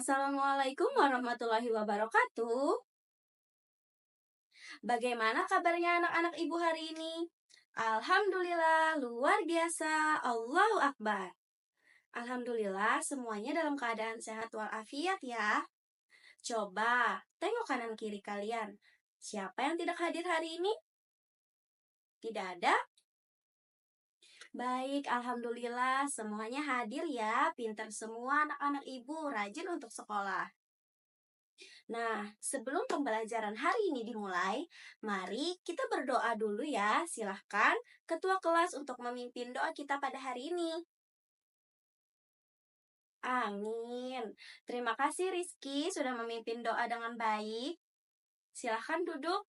Assalamualaikum warahmatullahi wabarakatuh. Bagaimana kabarnya anak-anak ibu hari ini? Alhamdulillah, luar biasa. Allahu Akbar. Alhamdulillah, semuanya dalam keadaan sehat walafiat ya. Coba tengok kanan kiri kalian. Siapa yang tidak hadir hari ini? Tidak ada? Baik, alhamdulillah semuanya hadir ya. Pintar semua anak-anak ibu, rajin untuk sekolah. Nah, sebelum pembelajaran hari ini dimulai, mari kita berdoa dulu ya. Silahkan ketua kelas untuk memimpin doa kita pada hari ini. Amin. Terima kasih Rizky sudah memimpin doa dengan baik. Silahkan duduk.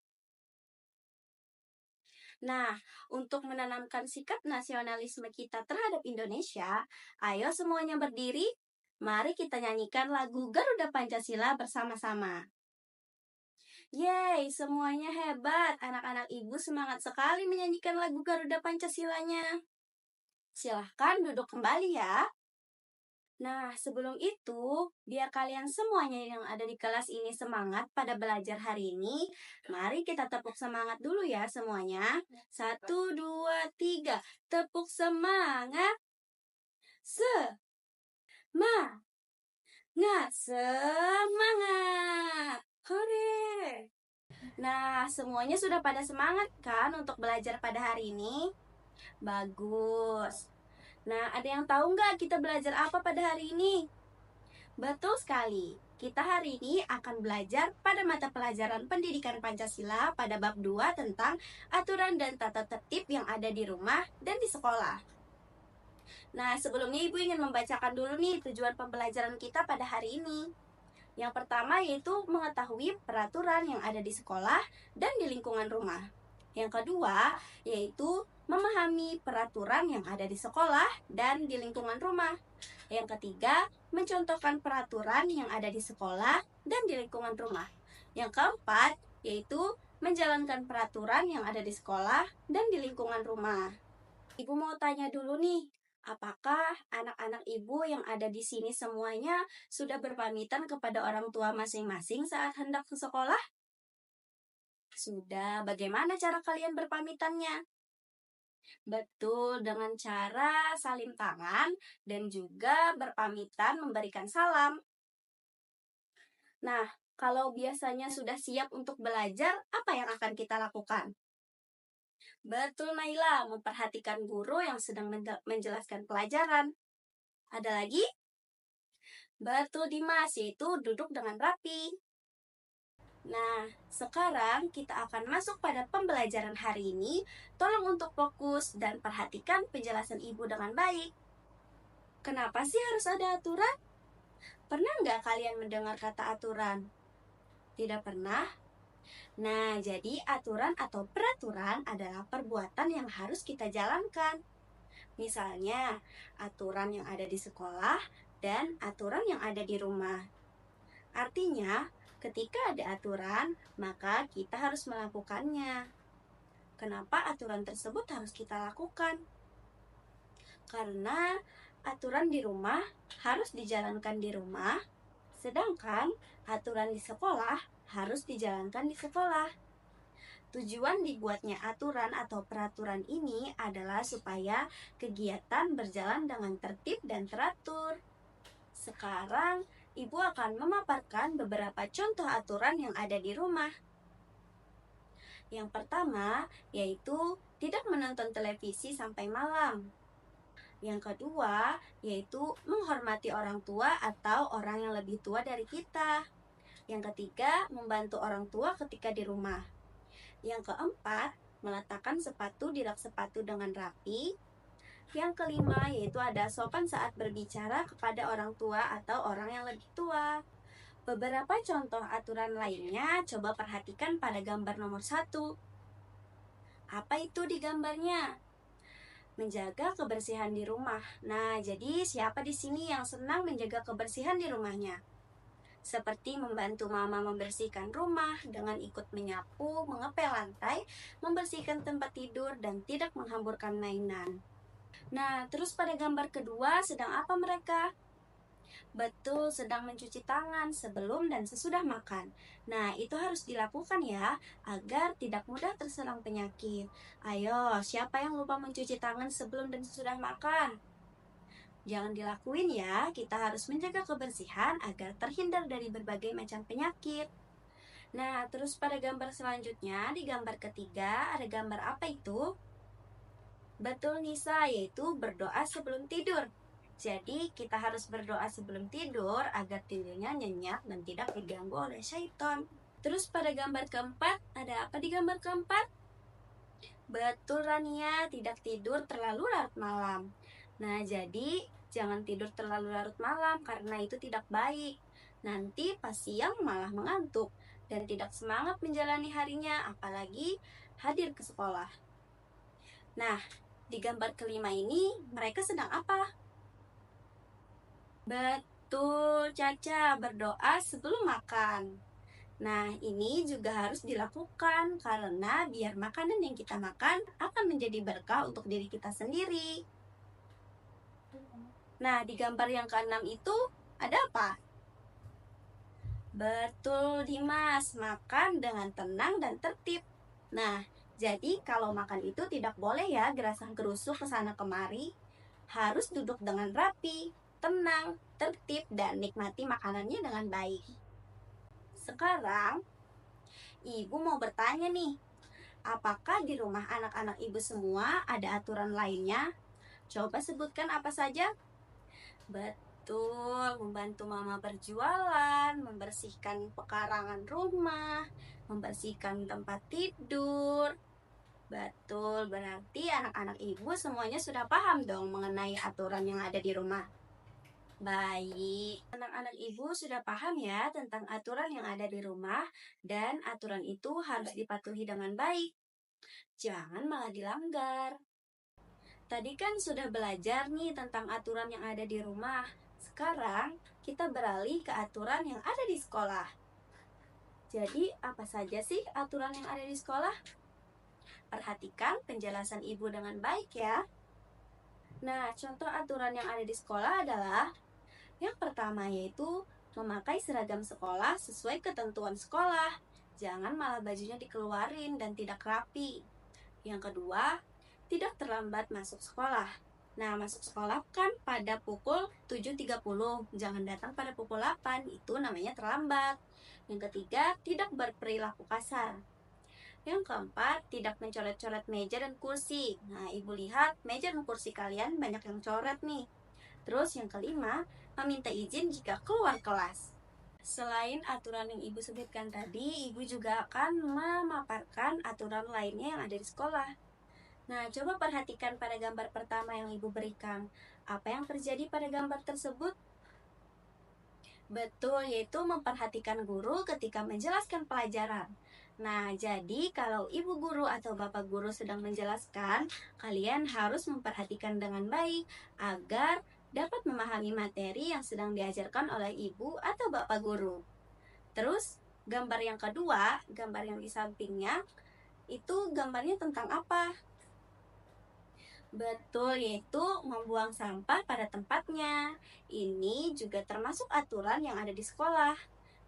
Nah, untuk menanamkan sikap nasionalisme kita terhadap Indonesia, ayo semuanya berdiri. Mari kita nyanyikan lagu Garuda Pancasila bersama-sama. Yeay, semuanya hebat. Anak-anak ibu semangat sekali menyanyikan lagu Garuda Pancasilanya. Silahkan duduk kembali ya. Nah, sebelum itu, biar kalian semuanya yang ada di kelas ini semangat pada belajar hari ini, mari kita tepuk semangat dulu ya semuanya. 1, 2, 3, tepuk semangat. Semangat. Hore! Nah, semuanya sudah pada semangat kan untuk belajar pada hari ini? Bagus. Nah, ada yang tahu nggak kita belajar apa pada hari ini? Betul sekali. Kita hari ini akan belajar pada mata pelajaran Pendidikan Pancasila pada bab 2 tentang aturan dan tata tertib yang ada di rumah dan di sekolah. Nah, sebelumnya Ibu ingin membacakan dulu nih tujuan pembelajaran kita pada hari ini. Yang pertama yaitu mengetahui peraturan yang ada di sekolah dan di lingkungan rumah. Yang kedua yaitu memahami peraturan yang ada di sekolah dan di lingkungan rumah. Yang ketiga, mencontohkan peraturan yang ada di sekolah dan di lingkungan rumah. Yang keempat yaitu menjalankan peraturan yang ada di sekolah dan di lingkungan rumah. Ibu mau tanya dulu nih, apakah anak-anak ibu yang ada di sini semuanya sudah berpamitan kepada orang tua masing-masing saat hendak ke sekolah? Sudah, bagaimana cara kalian berpamitannya? Betul, dengan cara salim tangan dan juga berpamitan memberikan salam. Nah, kalau biasanya sudah siap untuk belajar, apa yang akan kita lakukan? Betul Naila, memperhatikan guru yang sedang menjelaskan pelajaran. Ada lagi? Betul Dimas, yaitu duduk dengan rapi. Nah, sekarang kita akan masuk pada pembelajaran hari ini. Tolong untuk fokus dan perhatikan penjelasan ibu dengan baik. Kenapa sih harus ada aturan? Pernah nggak kalian mendengar kata aturan? Tidak pernah? Nah, jadi aturan atau peraturan adalah perbuatan yang harus kita jalankan. Misalnya, aturan yang ada di sekolah dan aturan yang ada di rumah. Artinya, ketika ada aturan, maka kita harus melakukannya. Kenapa aturan tersebut harus kita lakukan? Karena aturan di rumah harus dijalankan di rumah, sedangkan aturan di sekolah harus dijalankan di sekolah. Tujuan dibuatnya aturan atau peraturan ini adalah supaya kegiatan berjalan dengan tertib dan teratur. Sekarang, Ibu akan memaparkan beberapa contoh aturan yang ada di rumah. Yang pertama, yaitu tidak menonton televisi sampai malam. Yang kedua, yaitu menghormati orang tua atau orang yang lebih tua dari kita. Yang ketiga, membantu orang tua ketika di rumah. Yang keempat, meletakkan sepatu di rak sepatu dengan rapi. Yang kelima, yaitu ada sopan saat berbicara kepada orang tua atau orang yang lebih tua. Beberapa contoh aturan lainnya, coba perhatikan pada gambar nomor 1. Apa itu di gambarnya? Menjaga kebersihan di rumah. Nah, jadi siapa di sini yang senang menjaga kebersihan di rumahnya? Seperti membantu mama membersihkan rumah dengan ikut menyapu, mengepel lantai, membersihkan tempat tidur, dan tidak menghamburkan mainan. Nah, terus pada gambar kedua sedang apa mereka? Betul, sedang mencuci tangan sebelum dan sesudah makan. Nah, itu harus dilakukan ya, agar tidak mudah terserang penyakit. Ayo, siapa yang lupa mencuci tangan sebelum dan sesudah makan? Jangan dilakuin ya, kita harus menjaga kebersihan agar terhindar dari berbagai macam penyakit. Nah, terus pada gambar selanjutnya, di gambar ketiga, ada gambar apa itu? Betul Nisa, yaitu berdoa sebelum tidur. Jadi, kita harus berdoa sebelum tidur agar tidurnya nyenyak dan tidak diganggu oleh syaitan. Terus pada gambar keempat, ada apa di gambar keempat? Betul Rania, tidak tidur terlalu larut malam. Nah, jadi jangan tidur terlalu larut malam karena itu tidak baik. Nanti pas siang malah mengantuk dan tidak semangat menjalani harinya, apalagi hadir ke sekolah. Nah, di gambar kelima ini mereka sedang apa? Betul, Caca, berdoa sebelum makan. Nah, ini juga harus dilakukan karena biar makanan yang kita makan akan menjadi berkah untuk diri kita sendiri. Nah, di gambar yang keenam itu ada apa? Betul, Dimas, makan dengan tenang dan tertib. Nah, jadi kalau makan itu tidak boleh ya gerasah-gerusuk ke sana kemari. Harus duduk dengan rapi, tenang, tertib, dan nikmati makanannya dengan baik. Sekarang, Ibu mau bertanya nih, apakah di rumah anak-anak Ibu semua ada aturan lainnya? Coba sebutkan apa saja. Betul, membantu mama berjualan, membersihkan pekarangan rumah, membersihkan tempat tidur. Betul, berarti anak-anak ibu semuanya sudah paham dong mengenai aturan yang ada di rumah. Baik, anak-anak ibu sudah paham ya tentang aturan yang ada di rumah dan aturan itu harus dipatuhi dengan baik. Jangan malah dilanggar. Tadi kan sudah belajar nih tentang aturan yang ada di rumah. Sekarang kita beralih ke aturan yang ada di sekolah. Jadi, apa saja sih aturan yang ada di sekolah? Perhatikan penjelasan ibu dengan baik ya. Nah, contoh aturan yang ada di sekolah adalah yang pertama yaitu memakai seragam sekolah sesuai ketentuan sekolah. Jangan malah bajunya dikeluarin dan tidak rapi. Yang kedua, tidak terlambat masuk sekolah. Nah, masuk sekolah kan pada pukul 7.30, jangan datang pada pukul 8, itu namanya terlambat. Yang ketiga, tidak berperilaku kasar. Yang keempat, tidak mencoret-coret meja dan kursi. Nah, Ibu lihat meja dan kursi kalian banyak yang coret nih. Terus yang kelima, meminta izin jika keluar kelas. Selain aturan yang Ibu sebutkan tadi, Ibu juga akan memaparkan aturan lainnya yang ada di sekolah. Nah, coba perhatikan pada gambar pertama yang Ibu berikan. Apa yang terjadi pada gambar tersebut? Betul, yaitu memperhatikan guru ketika menjelaskan pelajaran. Nah, jadi kalau ibu guru atau bapak guru sedang menjelaskan, kalian harus memperhatikan dengan baik agar dapat memahami materi yang sedang diajarkan oleh ibu atau bapak guru. Terus, gambar yang kedua, gambar yang di sampingnya, itu gambarnya tentang apa? Betul, yaitu membuang sampah pada tempatnya. Ini juga termasuk aturan yang ada di sekolah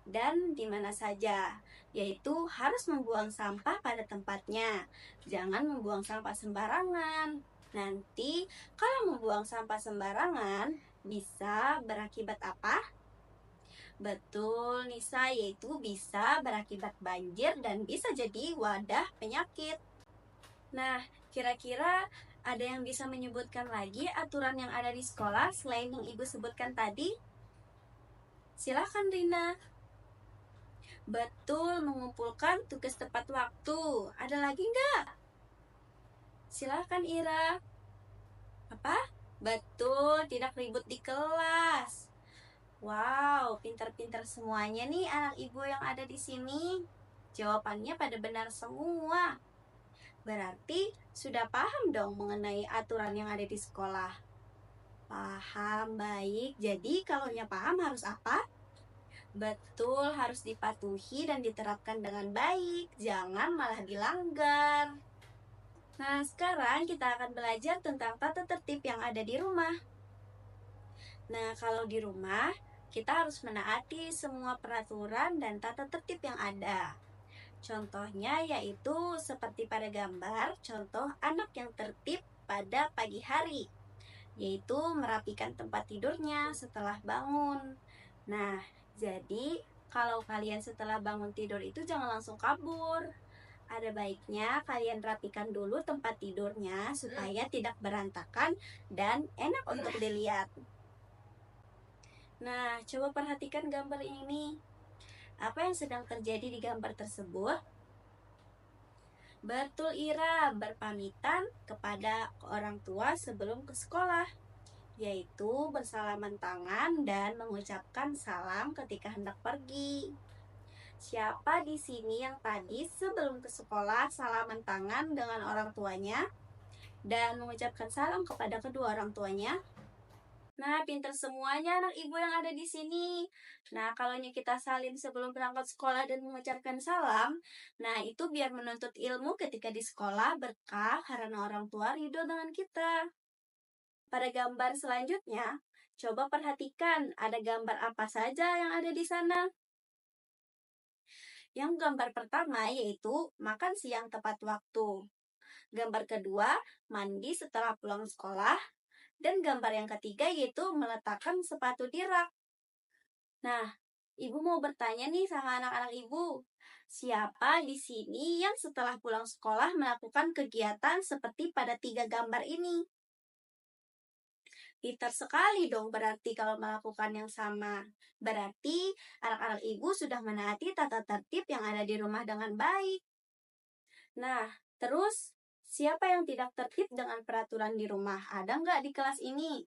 dan di mana saja, yaitu harus membuang sampah pada tempatnya. Jangan membuang sampah sembarangan. Nanti kalau membuang sampah sembarangan bisa berakibat apa? Betul, Nisa, yaitu bisa berakibat banjir dan bisa jadi wadah penyakit. Nah, kira-kira ada yang bisa menyebutkan lagi aturan yang ada di sekolah selain yang Ibu sebutkan tadi? Silakan Rina. Betul, mengumpulkan tugas tepat waktu. Ada lagi nggak? Silakan Ira. Apa? Betul, tidak ribut di kelas. Wow, pintar-pintar semuanya nih anak ibu yang ada di sini. Jawabannya pada benar semua. Berarti sudah paham dong mengenai aturan yang ada di sekolah. Paham, baik. Jadi kalau paham harus apa? Betul, harus dipatuhi dan diterapkan dengan baik. Jangan malah dilanggar. Nah, sekarang kita akan belajar tentang tata tertib yang ada di rumah. Nah, kalau di rumah, kita harus menaati semua peraturan dan tata tertib yang ada. Contohnya yaitu seperti pada gambar, contoh anak yang tertib pada pagi hari, yaitu merapikan tempat tidurnya setelah bangun. Nah, jadi kalau kalian setelah bangun tidur itu jangan langsung kabur. Ada baiknya kalian rapikan dulu tempat tidurnya supaya tidak berantakan dan enak untuk dilihat. Nah, coba perhatikan gambar ini. Apa yang sedang terjadi di gambar tersebut? Betul Ira, berpamitan kepada orang tua sebelum ke sekolah, yaitu bersalaman tangan dan mengucapkan salam ketika hendak pergi. Siapa di sini yang tadi sebelum ke sekolah salaman tangan dengan orang tuanya dan mengucapkan salam kepada kedua orang tuanya? Nah, pinter semuanya anak ibu yang ada di sini. Nah, kalau kita salim sebelum berangkat sekolah dan mengucapkan salam, nah itu biar menuntut ilmu ketika di sekolah berkah karena orang tua ridho dengan kita. Pada gambar selanjutnya, coba perhatikan ada gambar apa saja yang ada di sana. Yang gambar pertama yaitu makan siang tepat waktu. Gambar kedua, mandi setelah pulang sekolah. Dan gambar yang ketiga yaitu meletakkan sepatu di rak. Nah, ibu mau bertanya nih sama anak-anak ibu. Siapa di sini yang setelah pulang sekolah melakukan kegiatan seperti pada 3 gambar ini? Pintar sekali dong berarti kalau melakukan yang sama. Berarti anak-anak ibu sudah menaati tata tertib yang ada di rumah dengan baik. Nah, terus siapa yang tidak tertib dengan peraturan di rumah? Ada nggak di kelas ini?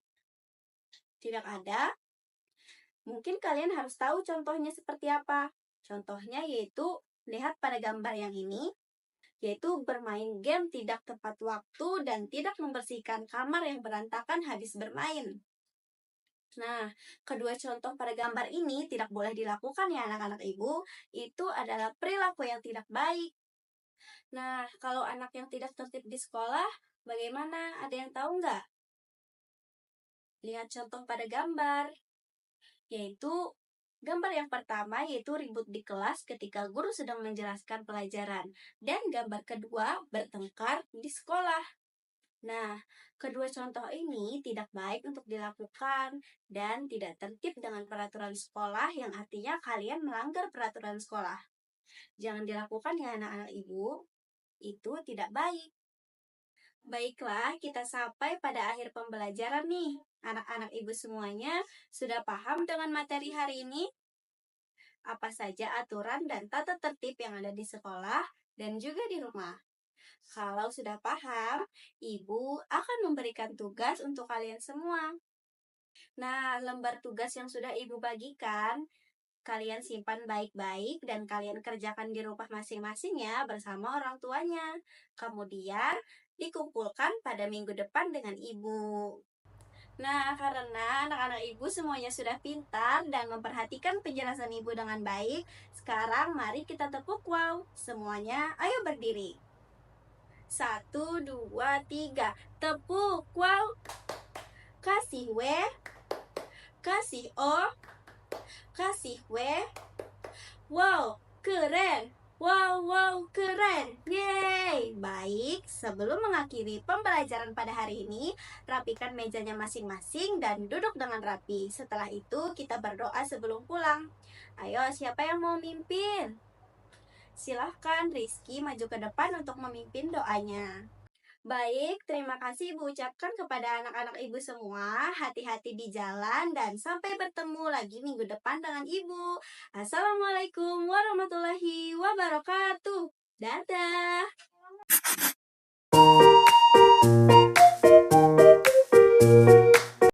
Tidak ada? Mungkin kalian harus tahu contohnya seperti apa. Contohnya yaitu lihat pada gambar yang ini, yaitu bermain game tidak tepat waktu dan tidak membersihkan kamar yang berantakan habis bermain. Nah, kedua contoh pada gambar ini tidak boleh dilakukan ya anak-anak ibu. Itu adalah perilaku yang tidak baik. Nah, kalau anak yang tidak tertib di sekolah, bagaimana? Ada yang tahu nggak? Lihat contoh pada gambar, yaitu gambar yang pertama yaitu ribut di kelas ketika guru sedang menjelaskan pelajaran. Dan gambar kedua bertengkar di sekolah. Nah, kedua contoh ini tidak baik untuk dilakukan dan tidak tertib dengan peraturan sekolah yang artinya kalian melanggar peraturan sekolah. Jangan dilakukan ya anak-anak ibu, itu tidak baik. Baiklah, kita sampai pada akhir pembelajaran nih. Anak-anak ibu semuanya sudah paham dengan materi hari ini? Apa saja aturan dan tata tertib yang ada di sekolah dan juga di rumah? Kalau sudah paham, Ibu akan memberikan tugas untuk kalian semua. Nah, lembar tugas yang sudah Ibu bagikan, kalian simpan baik-baik dan kalian kerjakan di rumah masing-masing ya bersama orang tuanya. Kemudian, dikumpulkan pada minggu depan dengan Ibu. Nah, karena anak-anak ibu semuanya sudah pintar dan memperhatikan penjelasan ibu dengan baik, sekarang mari kita tepuk wow. Semuanya, ayo berdiri. 1, 2, 3. Tepuk wow. Kasih W. Kasih O. Kasih W. Wow, keren. Wow, wow, keren. Yeay. Baik, sebelum mengakhiri pembelajaran pada hari ini, rapikan mejanya masing-masing dan duduk dengan rapi. Setelah itu, kita berdoa sebelum pulang. Ayo, siapa yang mau mimpin? Silahkan Rizky maju ke depan untuk memimpin doanya. Baik, terima kasih Ibu ucapkan kepada anak-anak Ibu semua. Hati-hati di jalan dan sampai bertemu lagi minggu depan dengan Ibu. Assalamualaikum warahmatullahi wabarakatuh. Dadah.